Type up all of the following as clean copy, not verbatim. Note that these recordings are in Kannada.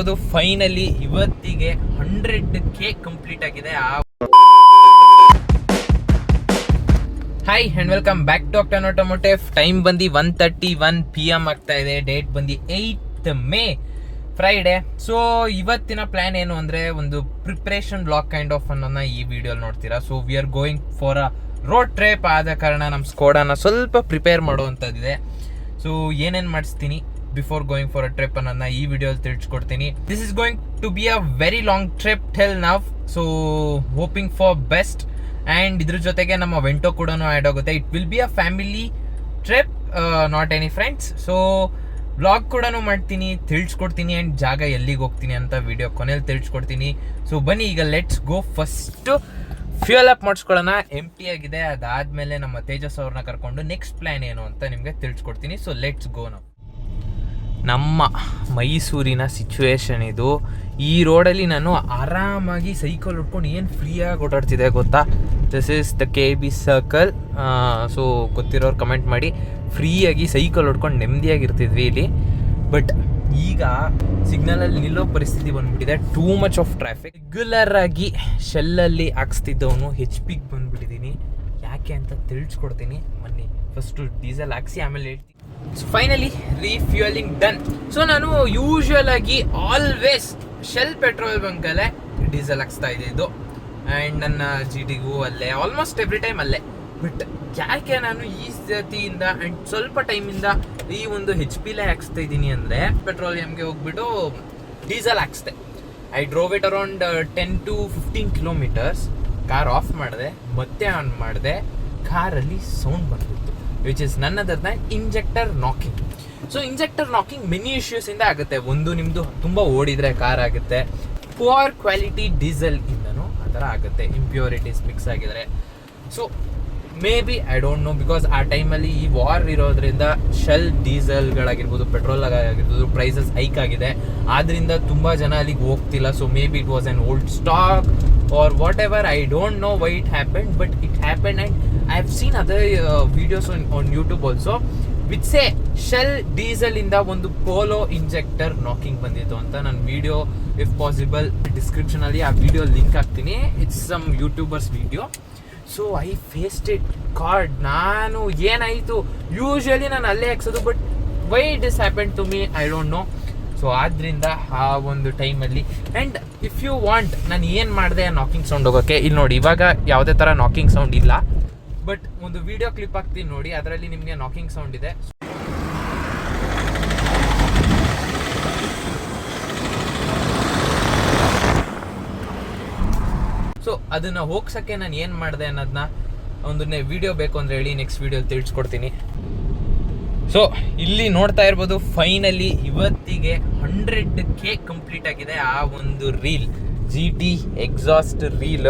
ಅದು ಫೈನಲಿ ಇವತ್ತಿಗೆ 100K ಕಂಪ್ಲೀಟ್ ಆಗಿದೆ. Hi and welcome back to Acton Automotive. Time ಬಂದು 1:31 PM ಆಗ್ತಾ ಇದೆ. ಡೇಟ್ ಬಂದು 8 ಮೇ, ಫ್ರೈಡೆ. ಸೊ ಇವತ್ತಿನ ಪ್ಲಾನ್ ಏನು ಅಂದರೆ ಒಂದು ಪ್ರಿಪ್ರೇಷನ್ ಬ್ಲಾಗ್ ಕೈಂಡ್ ಆಫ್ ಅನ್ನೋದನ್ನ ಈ ವಿಡಿಯೋಲಿ ನೋಡ್ತೀರಾ. So we are going for a road trip. ಆದ ಕಾರಣ ನಮ್ಮ ಸ್ಕೋಡಾನ ಸ್ವಲ್ಪ ಪ್ರಿಪೇರ್ ಮಾಡುವಂಥದ್ದಿದೆ. ಸೊ ಏನೇನು ಮಾಡಿಸ್ತೀನಿ before going for a trip ಅನ್ನೋದನ್ನ ಈ ವಿಡಿಯೋಲಿ ತಿಳಿಸ್ಕೊಡ್ತೀನಿ. This is going to be a very long trip till now. So hoping for best. And ಇದ್ರ ಜೊತೆಗೆ ನಮ್ಮ ವೆಂಟೋ ಕೂಡ ಆ್ಯಡ್ ಆಗುತ್ತೆ. It will be a family trip, not any friends. So blog ಕೂಡ ಮಾಡ್ತೀನಿ, ತಿಳಿಸ್ಕೊಡ್ತೀನಿ. ಆ್ಯಂಡ್ ಜಾಗ ಎಲ್ಲಿಗೆ ಹೋಗ್ತೀನಿ ಅಂತ ವಿಡಿಯೋ ಕೊನೆಯಲ್ಲಿ ತಿಳಿಸ್ಕೊಡ್ತೀನಿ. ಸೊ ಬನ್ನಿ ಈಗ let's go. First fuel up ಮಾಡಿಸ್ಕೊಳ್ಳೋಣ. ಎಂಟಿ ಆಗಿದೆ. ಅದಾದಮೇಲೆ ನಮ್ಮ ತೇಜಸ್ ಅವ್ರನ್ನ ಕರ್ಕೊಂಡು ನೆಕ್ಸ್ಟ್ ಪ್ಲ್ಯಾನ್ ಏನು ಅಂತ ನಿಮಗೆ ತಿಳಿಸ್ಕೊಡ್ತೀನಿ. So let's go. ನಮ್ಮ ಮೈಸೂರಿನ ಸಿಚುವೇಶನ್ ಇದು. ಈ ರೋಡಲ್ಲಿ ನಾನು ಆರಾಮಾಗಿ ಸೈಕಲ್ ಹೊಡ್ಕೊಂಡು ಏನು ಫ್ರೀಯಾಗಿ ಓಡಾಡ್ತಿದ್ದೆ ಗೊತ್ತಾ. This is the KB circle. So ಗೊತ್ತಿರೋರು ಕಮೆಂಟ್ ಮಾಡಿ. ಫ್ರೀಯಾಗಿ ಸೈಕಲ್ ಹೊಡ್ಕೊಂಡು ನೆಮ್ಮದಿಯಾಗಿರ್ತಿದ್ವಿ ಇಲ್ಲಿ. ಬಟ್ ಈಗ ಸಿಗ್ನಲಲ್ಲಿ ನಿಲ್ಲೋ ಪರಿಸ್ಥಿತಿ ಬಂದ್ಬಿಟ್ಟಿದೆ. Too much of traffic. Regular ಆಗಿ ಶೆಲ್ಲಲ್ಲಿ ಹಾಕ್ಸ್ತಿದ್ದವನು HP ಬಂದ್ಬಿಟ್ಟಿದ್ದೀನಿ. ಯಾಕೆ ಅಂತ ತಿಳಿಸ್ಕೊಡ್ತೀನಿ ಬನ್ನಿ. ಫಸ್ಟು ಡೀಸೆಲ್ ಹಾಕ್ಸಿ ಆಮೇಲೆ ಹೇಳ್ತೀನಿ. So finally refuelling done. So ನಾನು ಯೂಶ್ವಲ್ ಆಗಿ ಆಲ್ವೇಸ್ ಶೆಲ್ ಪೆಟ್ರೋಲ್ ಬಂಕಲ್ಲೇ ಡೀಸೆಲ್ ಹಾಕ್ಸ್ತಾ ಇದ್ದಿದ್ದು. ಆ್ಯಂಡ್ ನನ್ನ GTಗೂ ಅಲ್ಲೇ, ಆಲ್ಮೋಸ್ಟ್ ಎವ್ರಿ ಟೈಮ್ ಅಲ್ಲೇ. ಬಟ್ ಯಾಕೆ ನಾನು ಈ ಸತಿಯಿಂದ ಆ್ಯಂಡ್ ಸ್ವಲ್ಪ ಟೈಮಿಂದ ಈ ಒಂದು HP ಹಾಕ್ಸ್ತಾ ಇದ್ದೀನಿ ಅಂದರೆ, ಪೆಟ್ರೋಲಿಯಮ್ಗೆ ಹೋಗ್ಬಿಟ್ಟು ಡೀಸೆಲ್ ಹಾಕ್ಸ್ದೆ. I drove it around 10 to 15 kilometers. Car off ಮಾಡಿದೆ, ಮತ್ತೆ ಆನ್ ಮಾಡಿದೆ. ಕಾರಲ್ಲಿ ಸೌಂಡ್ ಬಂದ್ಬಿಡ್ತು, which is none other than injector knocking. So injector knocking many ಇಶ್ಯೂಸಿಂದ ಆಗುತ್ತೆ. ಒಂದು ನಿಮ್ಮದು ತುಂಬ ಓಡಿದರೆ ಕಾರ್ ಆಗುತ್ತೆ. ಪುವರ್ ಕ್ವಾಲಿಟಿ ಡೀಸೆಲ್ ಇಂದನೂ ಆ ಥರ ಆಗುತ್ತೆ, ಇಂಪ್ಯೂರಿಟೀಸ್ ಮಿಕ್ಸ್ ಆಗಿದರೆ. So maybe I don't know, because ಆ ಟೈಮಲ್ಲಿ ಈ ವಾರ್ ಇರೋದ್ರಿಂದ ಶೆಲ್ ಡೀಸೆಲ್ಗಳಾಗಿರ್ಬೋದು, ಪೆಟ್ರೋಲ್ ಆಗಿರ್ಬೋದು, ಪ್ರೈಸಸ್ ಹೈಕ್ ಆಗಿದೆ. ಆದ್ದರಿಂದ ತುಂಬ ಜನ ಅಲ್ಲಿಗೆ ಹೋಗ್ತಿಲ್ಲ. So maybe it was on old stock or whatever. I don't know why it happened, but it happened. And I have seen other videos on YouTube also which say Shell diesel ಇಂದ ಒಂದು ಪೋಲೋ ಇಂಜೆಕ್ಟರ್ ನಾಕಿಂಗ್ ಬಂದಿತ್ತು ಅಂತ. ನನ್ನ ವಿಡಿಯೋ ಇಫ್ ಪಾಸಿಬಲ್ ಡಿಸ್ಕ್ರಿಪ್ಷನ್ ಅಲ್ಲಿ ಆ ವಿಡಿಯೋ ಲಿಂಕ್ ಹಾಕ್ತೀನಿ. It's some YouTubers video. So I faced it. Card ನಾನು ಏನಾಯಿತು, ಯೂಶಲಿ ನಾನು ಅಲ್ಲೇ ಹಾಕ್ಸೋದು, but why this happen to me I don't know. So ಆದ್ದರಿಂದ ಆ ಒಂದು ಟೈಮಲ್ಲಿ, ಆ್ಯಂಡ್ ಇಫ್ ಯು ವಾಂಟ್ ನಾನು ಏನು ಮಾಡಿದೆ ನಾಕಿಂಗ್ ಸೌಂಡ್ ಹೋಗೋಕ್ಕೆ, ಇಲ್ಲಿ ನೋಡಿ ಇವಾಗ ಯಾವುದೇ ಥರ ನಾಕಿಂಗ್ ಸೌಂಡ್ ಇಲ್ಲ. ಬಟ್ ಒಂದು ವಿಡಿಯೋ ಕ್ಲಿಪ್ ಹಾಕ್ತೀನಿ ನೋಡಿ, ಅದರಲ್ಲಿ ನಿಮಗೆ ನಾಕಿಂಗ್ ಸೌಂಡ್ ಇದೆ. ಸೊ ಅದನ್ನು ಹೋಗ್ಸೋಕ್ಕೆ ನಾನು ಏನು ಮಾಡಿದೆ ಅನ್ನೋದನ್ನ ಒಂದು ವಿಡಿಯೋ ಬೇಕು ಅಂದರೆ ಹೇಳಿ, ನೆಕ್ಸ್ಟ್ ವಿಡಿಯೋ ತಿಳಿಸ್ಕೊಡ್ತೀನಿ. ಸೊ ಇಲ್ಲಿ ನೋಡ್ತಾ ಇರ್ಬೋದು, ಫೈನಲಿ ಇವತ್ತಿಗೆ 100K ಕಂಪ್ಲೀಟ್ ಆಗಿದೆ. ಆ ಒಂದು ರೀಲ್, GT ಎಕ್ಸಾಸ್ಟ್ ರೀಲ್,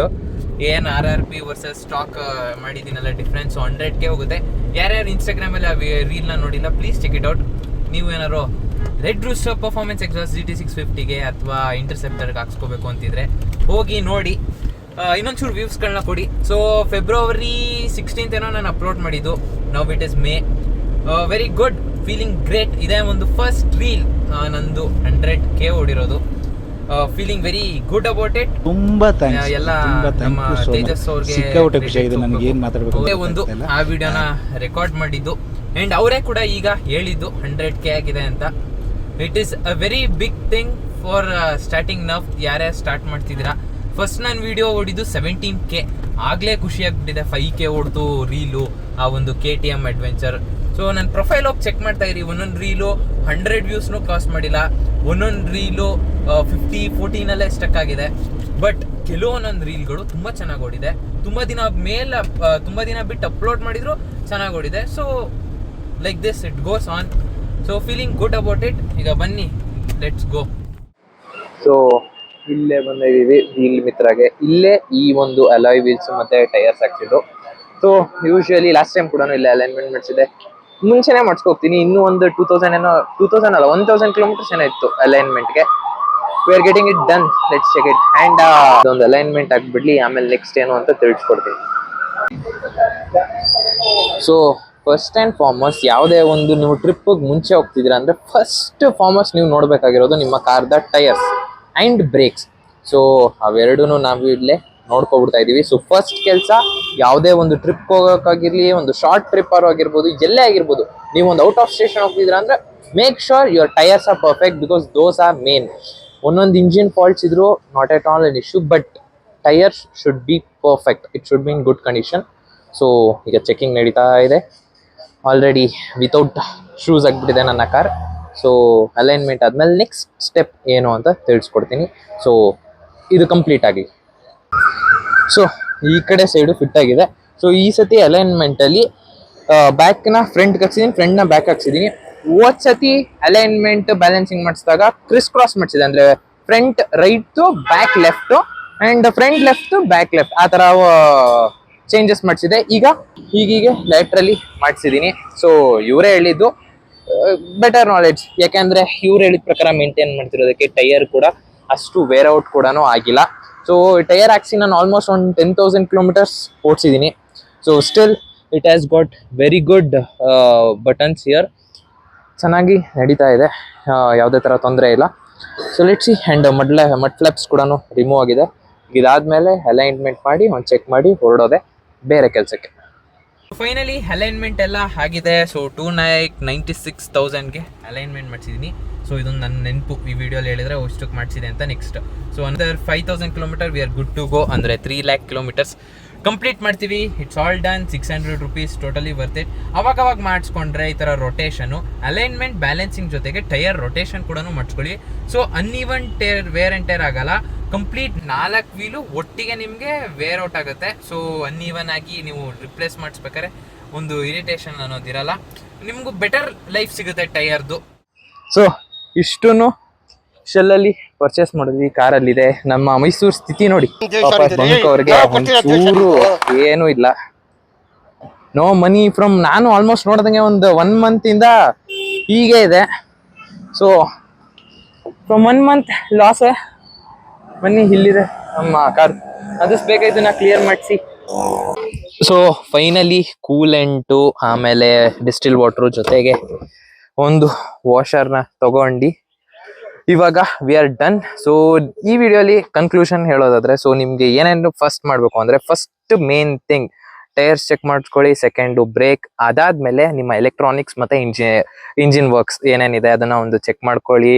ಏನು RRP ವರ್ಸಸ್ ಸ್ಟಾಕ್ ಮಾಡಿದ್ದೀನಲ್ಲ, ಡಿಫ್ರೆನ್ಸ್ 100K ಹೋಗುತ್ತೆ. ಯಾರ್ಯಾರು ಇನ್ಸ್ಟಾಗ್ರಾಮಲ್ಲಿ ಆ ರೀಲ್ನ ನೋಡಿಲ್ಲ, ಪ್ಲೀಸ್ ಚೆಕ್ ಇಟ್ ಔಟ್. ನೀವು ಏನಾರು red rooster performance exhaust GT 650ಗೆ ಅಥವಾ ಇಂಟರ್ಸೆಪ್ಟರ್ಗೆ ಹಾಕ್ಸ್ಕೋಬೇಕು ಅಂತಿದ್ರೆ ಹೋಗಿ ನೋಡಿ. ಇನ್ನೊಂಚೂರು ವ್ಯೂಸ್ಗಳನ್ನ ಕೊಡಿ. ಸೊ February 16th ಏನೋ ನಾನು ಅಪ್ಲೋಡ್ ಮಾಡಿದ್ದು. Now it is May. Very good, feeling great. ಇದೇ ಒಂದು ಫಸ್ಟ್ ರೀಲ್ ನಂದು 100K ಓಡಿರೋದು. Feeling very good about it. ತುಂಬಾ ಥ್ಯಾಂಕ್ಸ್ ಎಲ್ಲ ನಮ್ಮ ತೇಜಸ್ ಅವ್ರಿಗೆ. ಸಿಕ್ಕಾಪಟ್ಟೆ ಖುಷಿ ಆಗಿದೆ ನನಗೆ, ಏನು ಮಾತಾಡಬೇಕು. ಒಂದು ಆ ವಿಡಿಯೋನ ರೆಕಾರ್ಡ್ ಮಾಡಿದ್ದು. ಆ್ಯಂಡ್ ಅವರೇ ಕೂಡ ಈಗ ಹೇಳಿದ್ದು 100K ಆಗಿದೆ ಅಂತ. It is a very big thing for starting now. ಯಾರ್ಯಾರು ಸ್ಟಾರ್ಟ್ ಮಾಡ್ತಿದ್ದೀರಾ, ಫಸ್ಟ್ ನಾನು ವಿಡಿಯೋ ಓಡಿದ್ದು 17K. ಆಗಲೇ ಖುಷಿಯಾಗ್ಬಿಟ್ಟಿದೆ. 5K ಓಡ್ತು ರೀಲು, ಆ ಒಂದು KTM ಅಡ್ವೆಂಚರ್. ಸೊ ನನ್ನ ಪ್ರೊಫೈಲ್ ಹೋಗಿ ಚೆಕ್ ಮಾಡ್ತಾ ಇರಿ. ಒಂದೊಂದು ರೀಲು 100 ವ್ಯೂಸ್ನೂ ಕ್ರಾಸ್ ಮಾಡಿಲ್ಲ. ಒಂದೊಂದು ರೀಲು 50-14 ಸ್ಟಕ್ ಆಗಿದೆ. ಬಟ್ ಕೆಲವೊಂದೊಂದು ರೀಲ್ಗಳು ತುಂಬ ಚೆನ್ನಾಗಿ ಓಡಿದೆ. ತುಂಬ ದಿನ ಬಿಟ್ಟು ಅಪ್ಲೋಡ್ ಮಾಡಿದ್ರು ಚೆನ್ನಾಗಿ ಓಡಿದೆ. So like this it goes on. So feeling good about it. ಈಗ ಬನ್ನಿ, ಲೆಟ್ಸ್ ಗೋ. ಸೊ ಇಲ್ಲೇ ಬಂದಿದ್ದೀವಿ ವೀಲ್ ಮಿತ್ರಾಗೆ. ಇಲ್ಲೇ ಈ ಒಂದು ಅಲಾಯ್ ವೀಲ್ಸ್ ಮತ್ತೆ ಟೈರ್ಸ್ ಹಾಕ್ಸಿದ್ದು. ಸೊ ಯೂಶುವಲಿ ಲಾಸ್ಟ್ ಟೈಮ್ ಕೂಡ ಇಲ್ಲೇ ಅಲೈನ್ಮೆಂಟ್ ಮಾಡಿಸಿದೆ. ಮುಂಚೆನೇ ಮಾಡಿಸ್ಕೋಗ್ತೀನಿ. ಇನ್ನೂ ಒಂದು 1000 kilometers ಏನೋ ಇತ್ತು ಅಲೈನ್ಮೆಂಟ್ಗೆ. We are getting it done. Let's check it. And ಅದೊಂದು ಅಲೈನ್ಮೆಂಟ್ ಆಗಿಬಿಡ್ಲಿ, ಆಮೇಲೆ ನೆಕ್ಸ್ಟ್ ಏನು ಅಂತ ತಿಳಿಸ್ಕೊಡ್ತೀನಿ. ಸೊ ಫಸ್ಟ್ ಆ್ಯಂಡ್ ಫಾರ್ಮೋಸ್ಟ್ ಯಾವುದೇ ಒಂದು ನೀವು ಟ್ರಿಪ್ಪಿಗೆ ಮುಂಚೆ ಹೋಗ್ತಿದ್ದೀರಾ ಅಂದರೆ ಫಸ್ಟ್ ಫಾರ್ಮೋಸ್ಟ್ ನೀವು ನೋಡಬೇಕಾಗಿರೋದು ನಿಮ್ಮ ಕಾರ್ದ ಟೈರ್ಸ್ ಆ್ಯಂಡ್ ಬ್ರೇಕ್ಸ್. ಸೊ ಅವೆರಡೂ ನಾವು ಇಲ್ಲೇ ನೋಡ್ಕೊಬಿಡ್ತಾ ಇದ್ದೀವಿ. ಸೊ ಫಸ್ಟ್ ಕೆಲಸ ಯಾವುದೇ ಒಂದು ಟ್ರಿಪ್ ಹೋಗೋಕ್ಕಾಗಿರಲಿ, ಒಂದು ಶಾರ್ಟ್ ಟ್ರಿಪ್ ಆಗಿರ್ಬೋದು, ಎಲ್ಲೇ ಆಗಿರ್ಬೋದು, ನೀವು ಒಂದು ಔಟ್ ಆಫ್ ಸ್ಟೇಷನ್ ಹೋಗ್ತಿದ್ದೀರಾ ಅಂದರೆ make sure your tyres R perfect, because those are main. ಒಂದೊಂದು ಇಂಜಿನ್ ಫಾಲ್ಟ್ಸ್ ಇದ್ರು not at all an issue, but tyres should be perfect, it should be in good condition. So ಈಗ ಚೆಕಿಂಗ್ ನಡೀತಾ ಇದೆ. ಆಲ್ರೆಡಿ ವಿತೌಟ್ ಶೂಸ್ ಆಗಿಬಿಟ್ಟಿದೆ ನನ್ನ ಕಾರ್. ಸೊ ಅಲೈನ್ಮೆಂಟ್ ಆದಮೇಲೆ ನೆಕ್ಸ್ಟ್ ಸ್ಟೆಪ್ ಏನು ಅಂತ ತಿಳಿಸ್ಕೊಡ್ತೀನಿ. ಸೊ ಇದು ಕಂಪ್ಲೀಟ್ ಆಗಿ, ಸೊ ಈ ಕಡೆ ಸೈಡು ಫಿಟ್ ಆಗಿದೆ. ಸೊ ಈ ಸತಿ ಅಲೈನ್ಮೆಂಟಲ್ಲಿ ಬ್ಯಾಕ್ನ ಫ್ರಂಟ್ಗೆ ಹಾಕ್ಸಿದ್ದೀನಿ, ಫ್ರಂಟ್ನ ಬ್ಯಾಕ್ ಹಾಕ್ಸಿದ್ದೀನಿ. ಹೋದ ಸತಿ ಅಲೈನ್ಮೆಂಟ್ ಬ್ಯಾಲೆನ್ಸಿಂಗ್ ಮಾಡಿಸಿದಾಗ ಕ್ರಿಸ್ ಕ್ರಾಸ್ ಮಾಡಿಸಿದೆ, ಅಂದರೆ front right back left and front left back left ಆ ಥರ ಚೇಂಜಸ್ ಮಾಡಿಸಿದೆ. ಈಗ ಹೀಗೀಗೆ ಲ್ಯಾಟ್ರಲಿ ಮಾಡಿಸಿದ್ದೀನಿ. ಸೊ ಇವರೇ ಹೇಳಿದ್ದು, ಬೆಟರ್ ನಾಲೆಡ್ಜ್, ಯಾಕೆಂದರೆ ಇವ್ರು ಹೇಳಿದ ಪ್ರಕಾರ ಮೇಂಟೈನ್ ಮಾಡ್ತಿರೋದಕ್ಕೆ ಟೈರ್ ಕೂಡ ಅಷ್ಟು ವೇರ್ ಔಟ್ ಕೂಡ ಆಗಿಲ್ಲ. ಸೊ ಟೈರ್ ಹಾಕ್ಸಿ ನಾನು ಆಲ್ಮೋಸ್ಟ್ ಒಂದು 10,000 ಕಿಲೋಮೀಟರ್ಸ್ ಓಡಿಸಿದ್ದೀನಿ. So still it has got very good buttons here. ಚೆನ್ನಾಗಿ ನಡೀತಾ ಇದೆ, ಯಾವುದೇ ಥರ ತೊಂದರೆ ಇಲ್ಲ. So let's see. And mud flaps ಕೂಡ ರಿಮೂವ್ ಆಗಿದೆ. ಇದಾದಮೇಲೆ ಅಲೈನ್ಮೆಂಟ್ ಮಾಡಿ ಒಂದು ಚೆಕ್ ಮಾಡಿ ಹೊರಡೋದೆ ಬೇರೆ ಕೆಲಸಕ್ಕೆ. ಫೈನಲಿ ಅಲೈನ್ಮೆಂಟ್ ಎಲ್ಲ ಆಗಿದೆ. ಸೊ 2,96,000ಗೆ ಅಲೈನ್ಮೆಂಟ್ ಮಾಡಿಸಿದ್ದೀನಿ. ಸೊ ಇದೊಂದು ನನ್ನ ನೆನಪು, ಈ ವಿಡಿಯೋಲಿ ಹೇಳಿದ್ರೆ ಅಷ್ಟಕ್ಕೆ ಮಾಡಿಸಿದೆ ಅಂತ. ನೆಕ್ಸ್ಟ್ ಸೊ ಅಂದರ್ 5,000 kilometre we are good to go, ಅಂದರೆ 3 lakh ಕಿಲೋಮೀಟರ್ಸ್ ಕಂಪ್ಲೀಟ್ ಮಾಡ್ತೀವಿ. It's all done. 600 rupees totally worth it. ಅವಾಗ ಮಾಡಿಸ್ಕೊಂಡ್ರೆ ಈ ಥರ ರೊಟೇಷನು, ಅಲೈನ್ಮೆಂಟ್ ಬ್ಯಾಲೆನ್ಸಿಂಗ್ ಜೊತೆಗೆ ಟೈರ್ ರೊಟೇಷನ್ ಕೂಡ ಮಾಡಿಸ್ಕೊಳ್ಳಿ. So uneven wear and tyre ಆಗಲ್ಲ. ಕಂಪ್ಲೀಟ್ 4 ವೀಲು ಒಟ್ಟಿಗೆ ನಿಮಗೆ ವೇರ್ ಔಟ್ ಆಗುತ್ತೆ. ಸೊ ಅನ್ಇವನ್ ಆಗಿ ನೀವು ರಿಪ್ಲೇಸ್ ಮಾಡಿಸ್ಬೇಕಾದ್ರೆ ಒಂದು ಇರಿಟೇಷನ್ ಅನ್ನೋದಿರಲ್ಲ, ನಿಮಗೂ ಬೆಟರ್ ಲೈಫ್ ಸಿಗುತ್ತೆ ಟೈರ್ದು. ಸೊ ಇಷ್ಟೂ ಶೆಲ್ಲಲ್ಲಿ ಪರ್ಚೇಸ್ ಮಾಡಿದ್ವಿ, ಕಾರಲ್ಲಿದೆ. ನಮ್ಮ ಮೈಸೂರು ಸ್ಥಿತಿ ನೋಡಿ, ಬಂಕ್ ಅವ್ರಿಗೆ ಒಂಚೂರು ಏನೂ ಇಲ್ಲ, ನೋ ಮನಿ ಫ್ರಮ್. ನಾನು ಆಲ್ಮೋಸ್ಟ್ ನೋಡ್ದಂಗೆ ಒಂದು 1 month ಇಂದ ಹೀಗೆ ಇದೆ. So from 1 month ಲಾಸೇ. ಬನ್ನಿ, ಇಲ್ಲಿದೆ ನಮ್ಮ ಕಾರ್, ಅದಷ್ಟು ಬೇಕಾಯ್ತು ನಾ ಕ್ಲಿಯರ್ ಮಾಡಿಸಿ. ಸೊ ಫೈನಲಿ ಕೂಲೆಂಟು ಆಮೇಲೆ ಡಿಸ್ಟಿಲ್ ವಾಟ್ರು ಜೊತೆಗೆ ಒಂದು ವಾಷರ್ನ ತಗೊಂಡು ಇವಾಗ ವಿ ಆರ್ ಡನ್. ಸೊ ಈ ವಿಡಿಯೋಲಿ ಕನ್ಕ್ಲೂಷನ್ ಹೇಳೋದಾದ್ರೆ, ಸೊ ನಿಮ್ಗೆ ಏನೇನು ಫಸ್ಟ್ ಮಾಡಬೇಕು ಅಂದರೆ, first main thing tyres check ಮಾಡಿಸ್ಕೊಳ್ಳಿ, ಸೆಕೆಂಡು ಬ್ರೇಕ್, ಅದಾದ್ಮೇಲೆ ನಿಮ್ಮ ಎಲೆಕ್ಟ್ರಾನಿಕ್ಸ್ ಮತ್ತೆ ಇಂಜಿನ್ ವರ್ಕ್ಸ್ ಏನೇನಿದೆ ಅದನ್ನ ಒಂದು ಚೆಕ್ ಮಾಡ್ಕೊಳ್ಳಿ.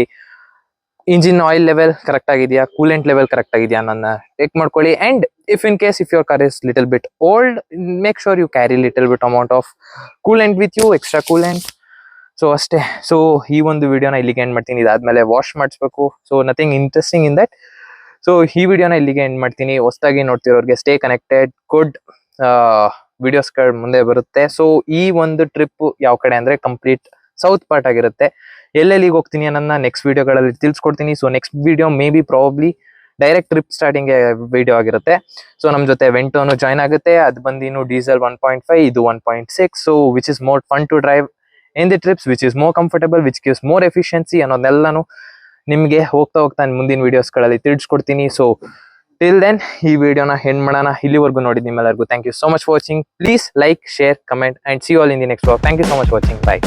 ಇಂಜಿನ್ ಆಯಿಲ್ ಲೆವೆಲ್ ಕರೆಕ್ಟ್ ಆಗಿದೆಯಾ, ಕೂಲೆಂಟ್ ಲೆವೆಲ್ ಕರೆಕ್ಟ್ ಆಗಿದೆಯಾ ನನ್ನ ಚೆಕ್ ಮಾಡ್ಕೊಳ್ಳಿ. And if in case if your car is little bit old, make sure you carry little bit amount of coolant with you, extra coolant. So ಅಷ್ಟೇ. ಸೊ ಈ ಒಂದು ವಿಡಿಯೋನ ಇಲ್ಲಿಗೆ ಎಂಡ್ ಮಾಡ್ತೀನಿ. ಇದಾದ್ಮೇಲೆ ವಾಶ್ ಮಾಡಿಸ್ಬೇಕು. So nothing interesting in that. So ಈ ವಿಡಿಯೋನ ಇಲ್ಲಿಗೆ ಎಂಡ್ ಮಾಡ್ತೀನಿ. ಹೊಸದಾಗಿ ನೋಡ್ತಿರೋರಿಗೆ ಸ್ಟೇ ಕನೆಕ್ಟೆಡ್, ಗುಡ್ ವಿಡಿಯೋಸ್ಗಳು ಮುಂದೆ ಬರುತ್ತೆ. ಸೊ ಈ ಒಂದು ಟ್ರಿಪ್ ಯಾವ ಕಡೆ ಅಂದ್ರೆ ಕಂಪ್ಲೀಟ್ ಸೌತ್ ಪಾರ್ಟ್ ಆಗಿರುತ್ತೆ. ಎಲ್ಲೆಲ್ಲಿಗೆ ಹೋಗ್ತೀನಿ ಅನ್ನೋದನ್ನ ನೆಕ್ಸ್ಟ್ ವಿಡಿಯೋಗಳಲ್ಲಿ ತಿಳಿಸ್ಕೊಡ್ತೀನಿ. So next video may be probably direct trip starting video ಆಗಿರುತ್ತೆ. ಸೊ ನಮ್ಮ ಜೊತೆ ವೆಂಟೋನು ಜಾಯ್ನ್ ಆಗುತ್ತೆ. ಅದು ಬಂದಿನ್ನು ಡೀಸೆಲ್ 1.5, ಇದು 1.6. So which is more fun to drive in the trips, which is more comfortable, which gives more efficiency ಅನ್ನೋದೆಲ್ಲನೂ ನಿಮಗೆ ಹೋಗ್ತಾ ಮುಂದಿನ ವಿಡಿಯೋಸ್ಗಳಲ್ಲಿ ತಿಳಿಸ್ಕೊಡ್ತೀನಿ. ಸೊ ಟಿಲ್ ದೆನ್ ಈ ವಿಡಿಯೋನ ಎಂಡ್ ಮಾಡೋಣ. ಇಲ್ಲಿವರೆಗೂ ನೋಡಿದ ನಿಮ್ಮೆಲ್ಲರಿಗೂ thank you so much for watching. Please like, share, comment and see all in the next vlog. Thank you so much for watching. By.